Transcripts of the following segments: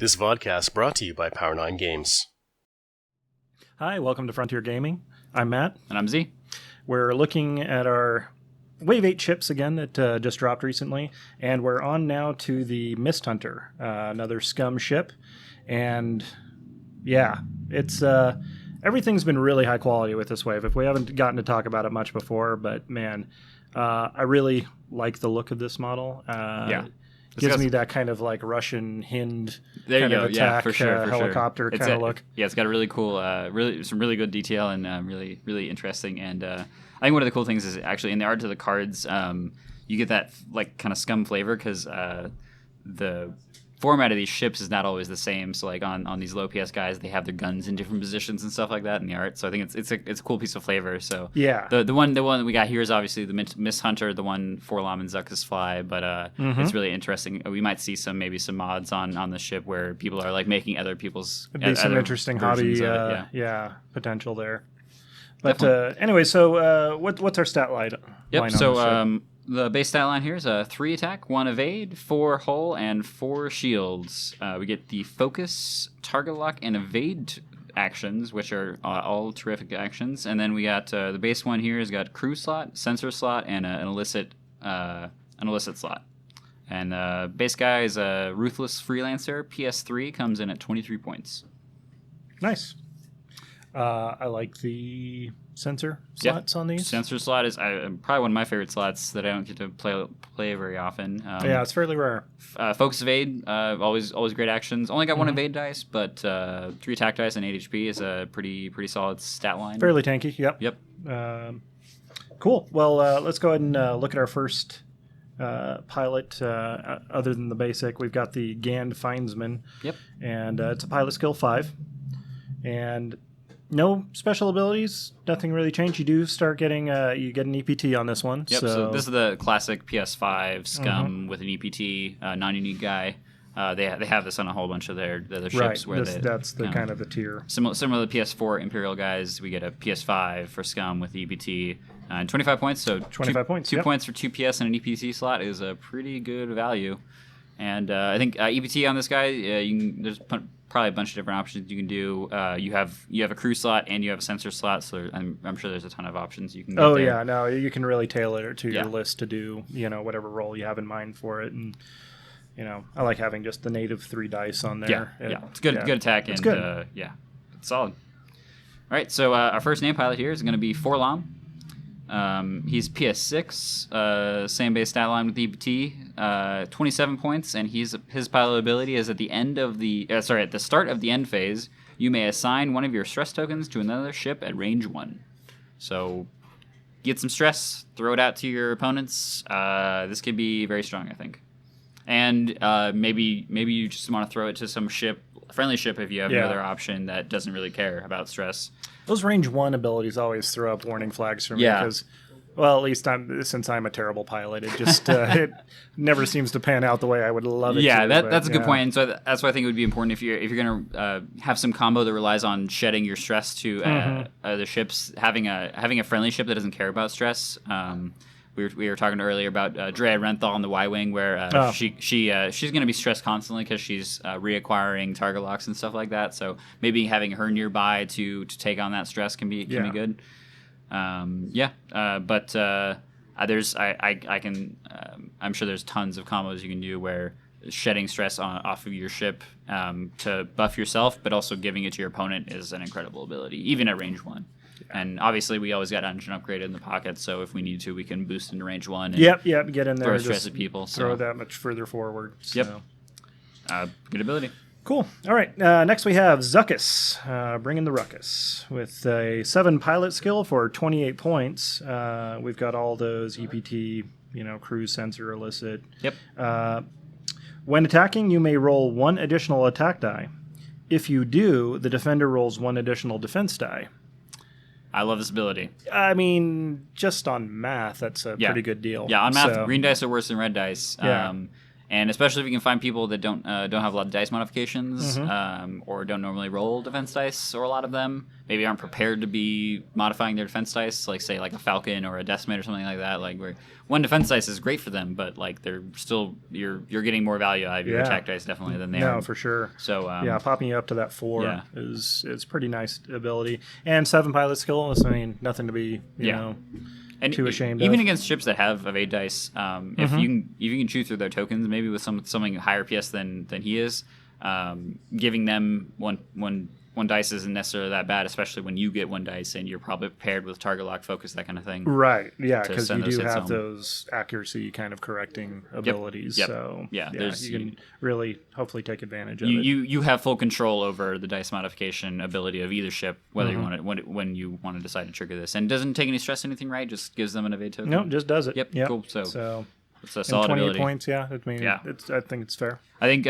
This vodcast brought to you by Power9 Games. Hi, welcome to Frontier Gaming. I'm Matt. And I'm Z. We're looking at our Wave 8 ships again that just dropped recently, and we're on now to the Mist Hunter, another scum ship. And yeah, it's everything's been really high quality with this wave. If we haven't gotten to talk about it much before, but man, I really like the look of this model. Gives me that kind of like Russian Hind kind of attack, for sure. helicopter kind of look. Yeah, it's got a really cool, some really good detail and really interesting. And I think one of the cool things is actually in the art of the cards, you get that like kind of scum flavor because the format of these ships is not always the same. So like on these low PS guys, they have their guns in different positions and stuff like that in the art. So I think it's a cool piece of flavor. So yeah, the one that we got here is obviously the Mist Hunter, the one Forlom and Succ fly, but it's really interesting. We might see some mods on the ship where people are like making other people's. It'd be some interesting hobby, potential there. But anyway, so what's our stat line? Yep. So the base stat line here is 3 attack, 1 evade, 4 hull, and 4 shields. We get the focus, target lock, and evade actions, which are all terrific actions. And then we got the base one here has got crew slot, sensor slot, and an illicit slot. And base guy is a ruthless freelancer. PS3 comes in at 23 points. Nice. I like the sensor slots on these. Sensor slot is probably one of my favorite slots that I don't get to play very often. Yeah, it's fairly rare. Focus evade, always great actions. Only got 1 evade dice, but 3 attack dice and 8 HP is a pretty solid stat line. Fairly tanky. Yep. Cool. Well, let's go ahead and look at our first pilot. Other than the basic, we've got the Gand Findsman. Yep. And it's a pilot skill 5, and no special abilities, nothing really changed. You do start getting, you get an EPT on this one. Yep, so this is the classic PS5 scum with an EPT, non-unique guy. They have this on a whole bunch of their ships. Right, that's the kind of the tier. Similar to the PS4 Imperial guys, we get a PS5 for scum with EPT. And 25 points, so 25 points. 2 points for 2 PS and an EPT slot is a pretty good value. And I think EPT on this guy, there's probably a bunch of different options you can do. You have a crew slot and you have a sensor slot, so I'm sure there's a ton of options you can get there. Yeah, no, you can really tailor it to your list to do, whatever role you have in mind for it. And, I like having just the native 3 dice on there. Yeah. It's good attack. It's and good. It's solid. All right, so our first name pilot here is going to be Forlom. He's PS6, same base stat line with EPT, 27 points, and his pilot ability is at the start of the end phase, you may assign one of your stress tokens to another ship at range 1. So get some stress, throw it out to your opponents. This could be very strong, I think. And maybe you just want to throw it to some ship, a friendly ship, if you have another option that doesn't really care about stress. Those range 1 abilities always throw up warning flags for me because, well, at least since I'm a terrible pilot, it just it never seems to pan out the way I would love it. Yeah, that's a good point. And so that's why I think it would be important if you're going to have some combo that relies on shedding your stress to the ships, having a friendly ship that doesn't care about stress. We were talking earlier about Drea Renthal on the Y-Wing, where she's going to be stressed constantly because she's reacquiring target locks and stuff like that. So maybe having her nearby to take on that stress can be good. I'm sure there's tons of combos you can do where shedding stress off of your ship to buff yourself, but also giving it to your opponent is an incredible ability, even at range 1. And obviously, we always got engine upgraded in the pocket, so if we need to, we can boost into range 1. And get in there, throw stress at people. Throw that much further forward. So. Yep. Good ability. Cool. All right. Next we have Zuckus, bringing the ruckus with a 7 pilot skill for 28 points. We've got all those EPT, cruise, sensor, illicit. Yep. When attacking, you may roll 1 additional attack die. If you do, the defender rolls 1 additional defense die. I love this ability. I mean, just on math, that's a pretty good deal. Yeah, on math, green dice are worse than red dice. Yeah. And especially if you can find people that don't have a lot of dice modifications, or don't normally roll defense dice, or a lot of them maybe aren't prepared to be modifying their defense dice, like say like a Falcon or a Decimate or something like that. Like where one defense dice is great for them, but like they're still you're getting more value out of your attack dice definitely than they are. No, for sure. So popping you up to that 4 is pretty nice ability, and 7 pilot skill. I mean, nothing to be you know. And too ashamed even of. against ships that have evade dice, if you can chew through their tokens, maybe with something higher PS than he is, giving them one dice isn't necessarily that bad, especially when you get 1 dice and you're probably prepared with target lock, focus, that kind of thing. Right. Yeah, because you do have home. those accuracy kind of correcting abilities. Yep. So you can really hopefully take advantage of it. You have full control over the dice modification ability of either ship, whether you want to when you want to decide to trigger this, and it doesn't take any stress, anything, right? Just gives them an evade token. No, just does it. Yep. Cool. So it's a solid 28 ability. points. Yeah, I mean, I think it's fair. I think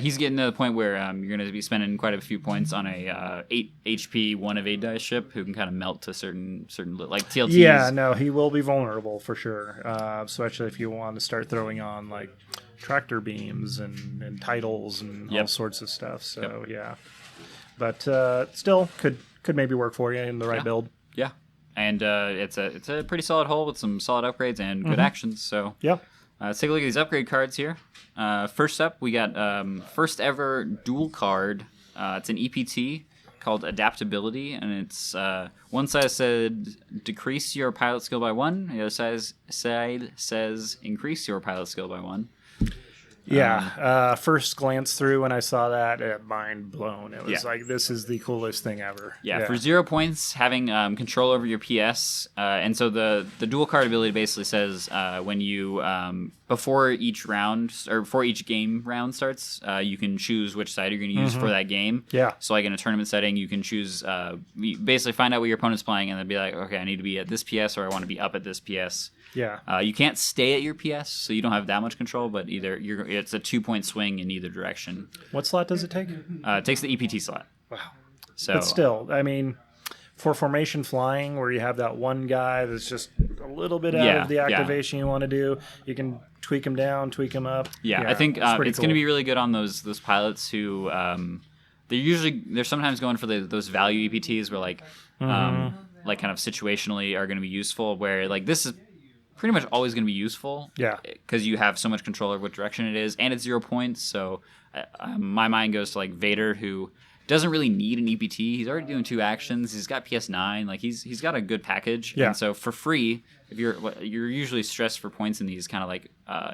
he's getting to the point where you're going to be spending quite a few points on a 8 HP 1 evade dice ship who can kind of melt to certain like TLTs. Yeah, no, he will be vulnerable for sure, especially if you want to start throwing on like tractor beams and titles and all sorts of stuff. So but still could maybe work for you in the right build. Yeah, and it's a pretty solid hull with some solid upgrades and good actions. So let's take a look at these upgrade cards here. First up, we got first ever dual card. It's an EPT called Adaptability, and it's one side said decrease your pilot skill by 1. The other side says increase your pilot skill by 1. Yeah, first glance through when I saw that, mind blown. It was like, this is the coolest thing ever. Yeah, for 0 points, having control over your PS, and so the dual card ability basically says when you before each round or before each game round starts, you can choose which side you're going to use for that game. Yeah. So like in a tournament setting, you can choose basically find out what your opponent's playing and then be like, okay, I need to be at this PS or I want to be up at this PS. Yeah. You can't stay at your PS, so you don't have that much control, but it's a 2-point swing in either direction. What slot does it take? It takes the EPT slot. Wow. So, but still, I mean, for formation flying, where you have that one guy that's just a little bit out of the activation you want to do, you can tweak him down, tweak him up. Yeah, I think it's going to be really good on those pilots who they're sometimes going for those value EPTs where like kind of situationally are going to be useful. Where like this is pretty much always going to be useful. Yeah, because you have so much control over what direction it is, and it's 0 points. So my mind goes to like Vader, who doesn't really need an EPT. He's already doing 2 actions. He's got PS9. Like he's got a good package. Yeah. And so for free, if you're usually stressed for points in these kind of like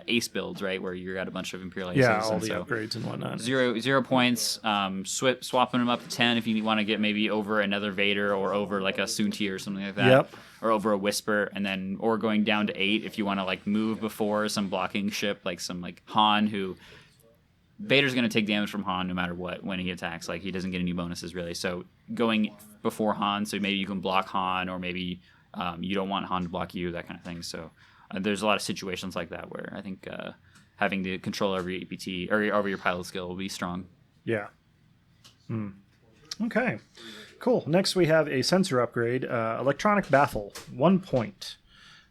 ace builds, right, where you got a bunch of Imperial aces. Yeah, all the upgrades and whatnot. 0 points. Swapping them up to 10 if you want to get maybe over another Vader or over like a Sunti or something like that. Yep. Or over a Whisper, and then or going down to 8 if you want to like move before some blocking ship, like some like Han who. Vader's going to take damage from Han no matter what when he attacks. Like, he doesn't get any bonuses, really. So, going before Han, so maybe you can block Han, or maybe you don't want Han to block you, that kind of thing. So, there's a lot of situations like that where I think having the control over your EPT, or over your pilot skill will be strong. Yeah. Okay. Cool. Next, we have a sensor upgrade. Electronic Baffle, 1 point.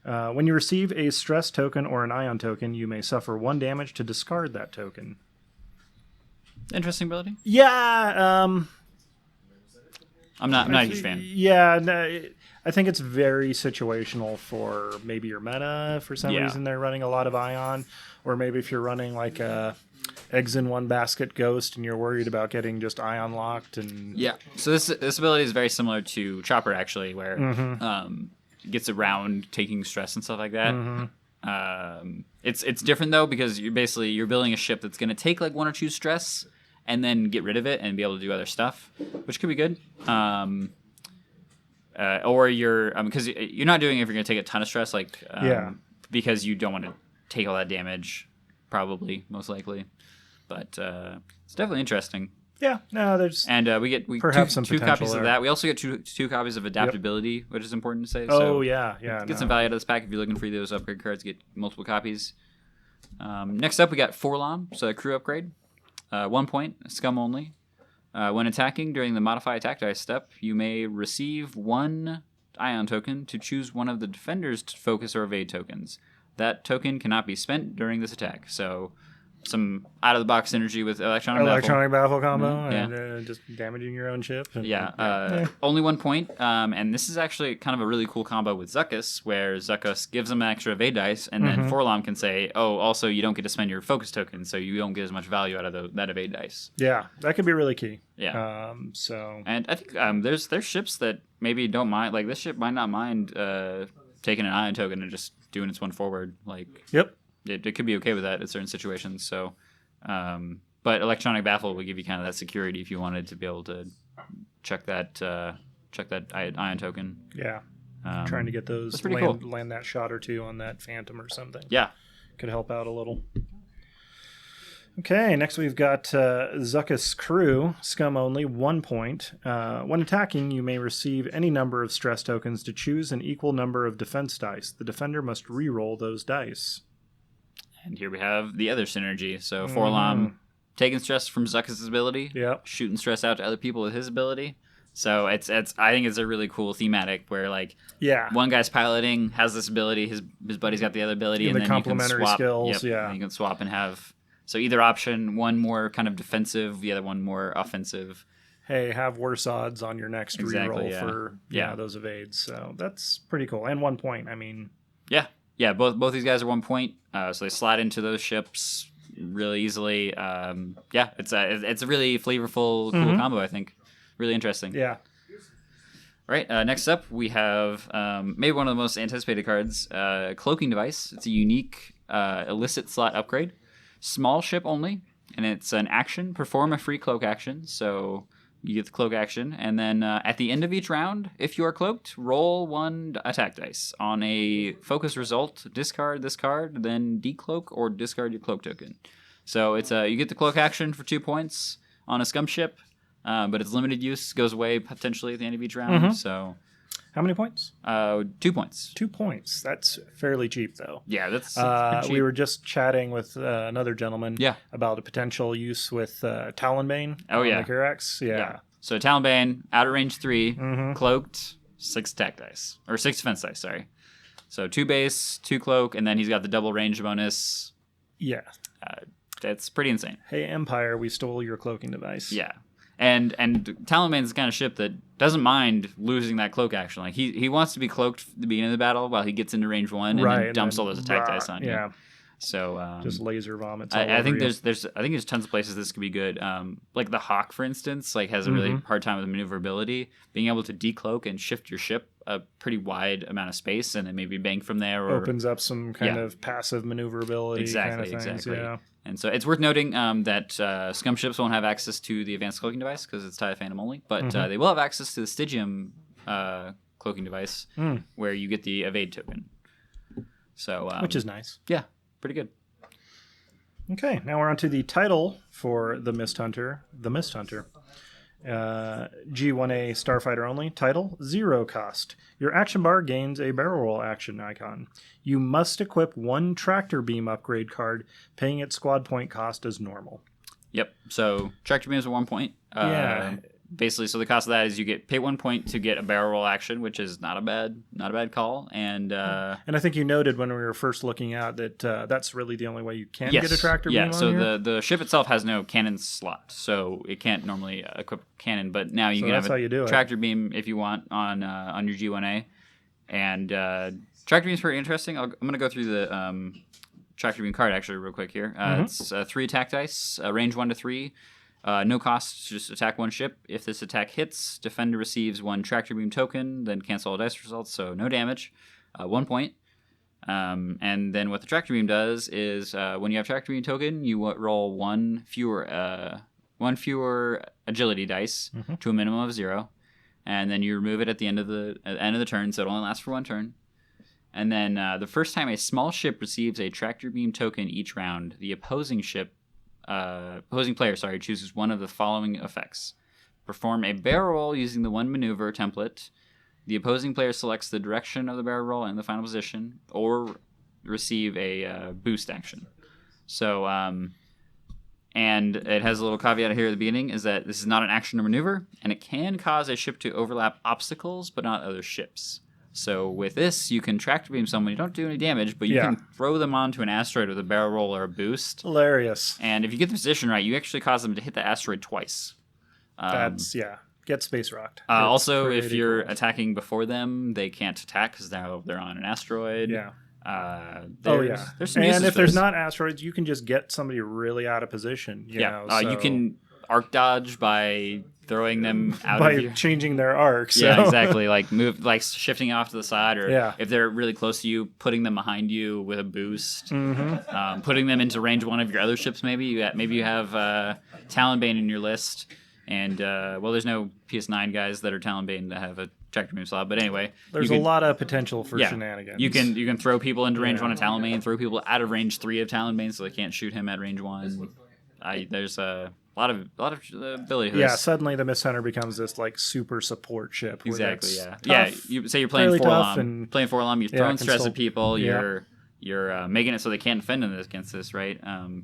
When you receive a stress token or an ion token, you may suffer 1 damage to discard that token. Interesting ability. Yeah, I'm not a huge fan. Yeah, no, I think it's very situational for maybe your meta. For some reason, they're running a lot of Ion, or maybe if you're running like a eggs in one basket ghost, and you're worried about getting just Ion locked. And so this ability is very similar to Chopper actually, where it gets around taking stress and stuff like that. It's different though because you're building a ship that's going to take like 1 or 2 stress and then get rid of it and be able to do other stuff, which could be good. Or you're because you're not doing it if you're going to take a ton of stress, like because you don't want to take all that damage, probably most likely. But it's definitely interesting. Yeah, no, there's we get perhaps two copies of that. We also get two copies of Adaptability, which is important to say. Oh, so get some value out of this pack if you're looking for those upgrade cards. Get multiple copies. Next up, we got Forlom, so a crew upgrade. 1 point, scum only. When attacking during the modify attack dice step, you may receive 1 ion token to choose one of the defender's focus or evade tokens. That token cannot be spent during this attack. So some out of the box synergy with electronic baffle combo, Mhm, and just damaging your own ship. And, only 1 point. And this is actually kind of a really cool combo with Zuckus, where Zuckus gives him an extra evade dice, and then Forlom can say, "Oh, also you don't get to spend your focus token, so you don't get as much value out of that evade dice." Yeah, that could be really key. Yeah. So. And I think there's ships that maybe don't mind. Like this ship might not mind taking an ion token and just doing its one forward. Like. Yep. It could be okay with that in certain situations. So, but electronic baffle would give you kind of that security if you wanted to be able to check that ion token. Yeah, trying to get those land that shot or two on that Phantom or something. Yeah, could help out a little. Okay, next we've got Zuckus Crew, Scum only, 1 point. When attacking, you may receive any number of stress tokens to choose an equal number of defense dice. The defender must re-roll those dice. And here we have the other synergy. So Forlom taking stress from Zuckus' ability, shooting stress out to other people with his ability. So it's I think it's a really cool thematic where one guy's piloting, has this ability, his buddy's got the other ability, and the then complementary you can swap skills. and you can swap and have either option, one more kind of defensive, the other one more offensive. Hey, have worse odds on your next reroll for those evades. So that's pretty cool. And 1 point. I mean, yeah, both these guys are 1 point, so they slide into those ships really easily. It's a really flavorful, cool combo. I think really interesting. Yeah. All right. Next up, we have maybe one of the most anticipated cards, Cloaking Device. It's a unique illicit slot upgrade, small ship only, and it's an action. Perform a free cloak action. So you get the cloak action, and then at the end of each round, if you are cloaked, roll 1 attack dice. On a focus result, discard this card, then decloak or discard your cloak token. So it's you get the cloak action for 2 points on a scum ship, but its limited use goes away potentially at the end of each round. So how many points? 2 points. 2 points. That's fairly cheap, though. Yeah, that's pretty cheap. We were just chatting with another gentleman about a potential use with Talonbane on the Kirax. Yeah. So Talonbane, outer range 3, cloaked, 6 attack dice. Or 6 defense dice, sorry. So 2 base, 2 cloak, and then he's got the double range bonus. Yeah. That's pretty insane. Hey, Empire, we stole your cloaking device. Yeah. And Talonbane's the kind of ship that doesn't mind losing that cloak action. Like he wants to be cloaked at the beginning of the battle while he gets into range 1 and then dumps all those attack dice on you. Yeah. So just laser vomits. I think there's tons of places this could be good. Like the Hawk, for instance, has a really hard time with maneuverability. Being able to decloak and shift your ship a pretty wide amount of space and then maybe bank from there opens up some kind of passive maneuverability. Exactly. Yeah. And so it's worth noting that scum ships won't have access to the advanced cloaking device because it's TIE Phantom only, but they will have access to the Stygium cloaking device where you get the evade token. So which is nice. Yeah, pretty good. Okay, now we're on to the title for the Mist Hunter. The Mist Hunter. G1A Starfighter only. Title, 0 cost. Your action bar gains a barrel roll action icon. You must equip 1 tractor beam upgrade card, paying its squad point cost as normal. Yep, so tractor beams are 1 point. Basically, so the cost of that is you pay 1 point to get a barrel roll action, which is not a bad call. And I think you noted when we were first looking at that that's really the only way you can get a tractor beam on so here. the ship itself has no cannon slot, so it can't normally equip cannon. But now you can have a tractor beam if you want on your G1A. And tractor beam is pretty interesting. I'm going to go through the tractor beam card actually real quick here. It's 3 attack dice, range 1 to 3. No cost, just attack 1 ship. If this attack hits, defender receives 1 tractor beam token, then cancel all dice results, so no damage. 1 point. And then what the tractor beam does is when you have tractor beam token, you roll 1 fewer agility dice to a minimum of 0, and then you remove it at the end of the turn, so it only lasts for 1 turn. And then the first time a small ship receives a tractor beam token each round, the opposing player chooses one of the following effects. Perform a barrel roll using the 1 maneuver template. The opposing player selects the direction of the barrel roll and the final position, or receive a boost action. So, and it has a little caveat here at the beginning, is that this is not an action or maneuver, and it can cause a ship to overlap obstacles, but not other ships. So with this, you can tractor beam someone. You don't do any damage, but you Yeah. can throw them onto an asteroid with a barrel roll or a boost. Hilarious. And if you get the position right, you actually cause them to hit the asteroid twice. That's, get space rocked. Also, if pretty you're cool. attacking before them, they can't attack because they're on an asteroid. Yeah. There's some And uses if for there's this. not asteroids, you can just get somebody really out of position. You know, you so- can arc dodge by throwing them out by of your... changing their arc. So. Yeah, exactly. Like shifting off to the side, or Yeah. if they're really close to you, putting them behind you with a boost, Mm-hmm. putting them into range one of your other ships. Maybe you have Talonbane in your list, and there's no PS9 guys that are Talonbane that have a tractor beam slot. But anyway, There's a lot of potential for yeah, shenanigans. You can throw people into range 1 of Talonbane, throw people out of range 3 of Talonbane, so they can't shoot him at range 1. There's a lot of ability to Yeah, this. Suddenly the Mist Hunter becomes this like super support ship. where Exactly. that's Yeah. tough, You say you're playing fairly tough, Forlom. and Playing Forlom, you're yeah, throwing can stress still- at people. yeah. You're making it so they can't defend against this, right?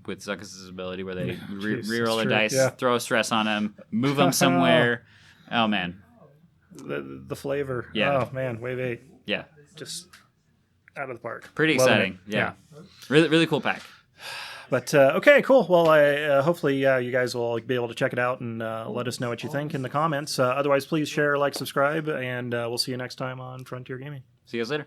With Succ's ability, where they Jeez, reroll their true, dice, yeah. throw a stress on them, move them somewhere. Oh man, the flavor. Yeah. Oh man, Wave 8, yeah, just out of the park. pretty Loving exciting. it. Yeah, really cool pack. But okay, cool. Well, hopefully you guys will be able to check it out and let us know what you think in the comments. Otherwise, please share, like, subscribe, and we'll see you next time on Frontier Gaming. See you guys later.